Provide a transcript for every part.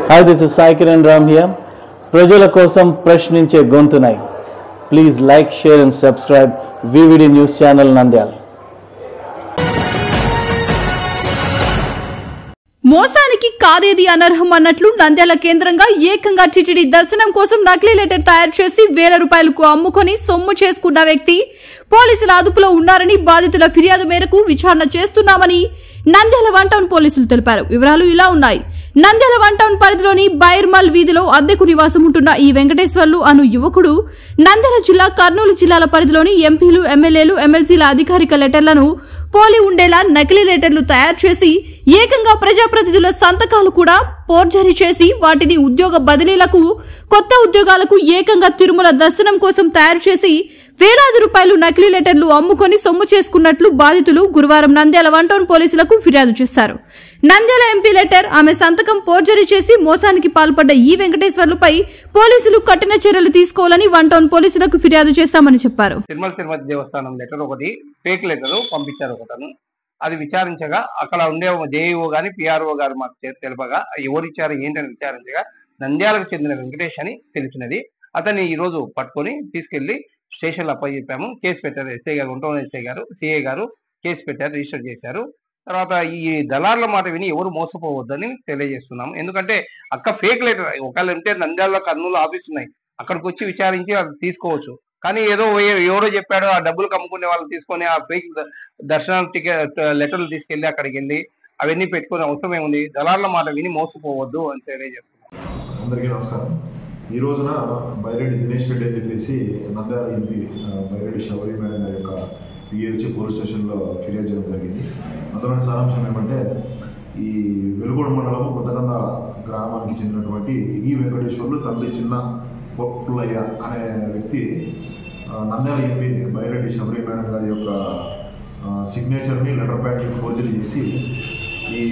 Hi, this is Sai Kiran Ram here. ప్రజల కోసం ప్రశ్నించే గొంతునై. Please like, share and subscribe VVD News Channel Nandyal. మోసానికి కాదేది అనర్హం అన్నట్లు నంద్యాల కేంద్రంగా ఏకంగా టిటిడి దర్శనం కోసం నకిలీ లెటర్ తయారు చేసి వేల రూపాయలకు అమ్ముకొని సొమ్ము చేసుకున్న వ్యక్తి పోలీసుల అదుపులో ఉన్నారని బాధితుల ఫిర్యాదు మేరకు విచారణ చేస్తున్నామని నంద్యాల వన్ టౌన్ పోలీసులు తెలిపారు. వివరాలు ఇలా ఉన్నాయి. నంద్యాల వన్ టౌన్ పరిధిలోని బైర్మల్ వీధిలో అద్దెకు నివాసం ఉంటున్న ఈ వెంకటేశ్వర్లు అను యువకుడు నంద్యాల జిల్లా, కర్నూలు జిల్లాల పరిధిలోని ఎంపీలు, ఎమ్మెల్యేలు, ఎమ్మెల్సీల అధికారిక లెటర్లను పోలి ఉండేలా నకిలీ లెటర్లు తయారు చేసి ఏకంగా ప్రజాప్రతినిధుల సంతకాలు కూడా ఫోర్జరీ చేసి వాటిని ఉద్యోగ బదిలీలకు, కొత్త ఉద్యోగాలకు ఏకంగా తిరుమల దర్శనం కోసం తయారు చేసి వేలాది రూపాయలు నకిలీ లెటర్లు అమ్ముకొని సొమ్ము చేసుకున్నట్లు బాధితులు గురువారం నంద్యాల వన్ టౌన్ పోలీసులకు ఫిర్యాదు చేశారు. నంద్యాల ఎంపీ లెటర్, ఆమె సంతకం ఫోర్జరీ చేసి మోసానికి పాల్పడ్డ ఈ వెంకటేశ్వర్లపై పోలీసులు కఠిన చర్యలు తీసుకోవాలని వన్ టౌన్ పోలీసులకు ఫిర్యాదు చేశామని చెప్పారు. తిరుమల దేవస్థానం లెటర్ ఒకటి ఫేక్ లెటర్ పంపించారు ఒకతను. అది విచారించగా అక్కడ ఉండే జేఈఓ గాని పిఆర్ఓ గారు మాకు తెలుపగా ఎవరిచ్చారు ఏంటని విచారించగా నంద్యాలకు చెందిన వెంకటేష్ అని తెలిసినది. అతన్ని ఈ రోజు పట్టుకొని తీసుకెళ్లి స్టేషన్లో అప్పచెప్పాము. కేసు పెట్టారు. ఎస్ఐ గారు, ఉంటాం ఎస్ఐ గారు, సిఐ గారు కేసు పెట్టారు, రిజిస్టర్ చేశారు. తర్వాత ఈ దళారుల మాట విని ఎవరు మోసపోవద్దని తెలియజేస్తున్నాము. ఎందుకంటే అక్క ఫేక్ లెటర్ ఒకవేళ ఉంటే నంద్యాలలో, కర్నూలు ఆఫీస్ ఉన్నాయి, అక్కడికి వచ్చి విచారించి అది తీసుకోవచ్చు. కానీ ఏదో ఎవరో చెప్పాడో ఆ డబ్బులు కమ్ముకునే వాళ్ళు తీసుకొని ఆ ఫేక్ దర్శనం టికెట్ లెటర్లు తీసుకెళ్లి అక్కడికి వెళ్ళి అవన్నీ పెట్టుకునే అవసరం ఏముంది. దళారుల మాట విని మోసపోవద్దు అని తెలియజేస్తున్నాం. అందరికీ నమస్కారం. ఈ రోజున బైరెడ్డి దినేష్ రెడ్డి అని చెప్పేసి నంద్యాల ఎంపీ బైరెడ్డి శబరి మేడం గారి యొక్క పిహెచ్ పోలీస్ స్టేషన్లో ఫిర్యాదు చేయడం జరిగింది. అందులోని సారాంశం ఏమంటే, ఈ వెలుగోడు మండలము కొత్తగంద గ్రామానికి చెందినటువంటి ఈ వెంకటేశ్వర్లు తండ్రి చిన్న పుల్లయ్య అనే వ్యక్తి నంద్యాల ఎంపీ బైరెడ్డి శబరి మేడం గారి యొక్క సిగ్నేచర్ని లెటర్ ప్యాడ్ని ఫోర్జరీ చేసి ఈ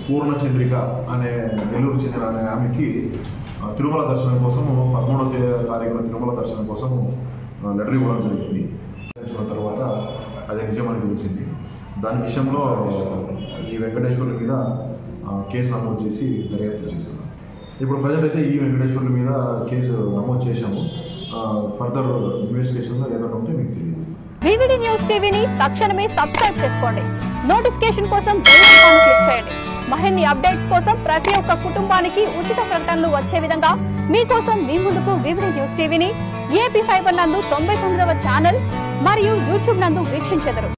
పూర్ణచంద్రిక అనే నెల్లూరు చెందిన అనే ఆమెకి తిరుమల దర్శనం కోసము 13వ తారీఖున తిరుమల దర్శనం కోసము లెటర్ ఇవ్వడం జరిగింది. తర్వాత అది నిజమని తెలిసింది. దాని విషయంలో ఈ వెంకటేశ్వర్ల మీద కేసు నమోదు చేసి దర్యాప్తు చేస్తున్నాం. ఇప్పుడు ప్రజెంట్ అయితే ఈ వెంకటేశ్వర్ల మీద కేసు నమోదు చేశాము. ఫర్దర్ ఇన్వెస్టిగేషన్లో ఏదైనా ఉంటే మీకు తెలియజేస్తాం. VVD న్యూస్ టీవీని తక్షణమే సబ్స్క్రైబ్ చేసుకోండి. నోటిఫికేషన్ కోసం బెల్ ఐకాన్ క్లిక్ చేయండి. మరిన్ని అప్డేట్స్ కోసం ప్రతి ఒక్క కుటుంబానికి ఉచిత ప్రకటనలు వచ్చే విధంగా మీకోసం మీ ముందుకు VVD న్యూస్ టీవీని AP5 నందు 99వ ఛానల్ మరియు యూట్యూబ్ నందు వీక్షించెదరు.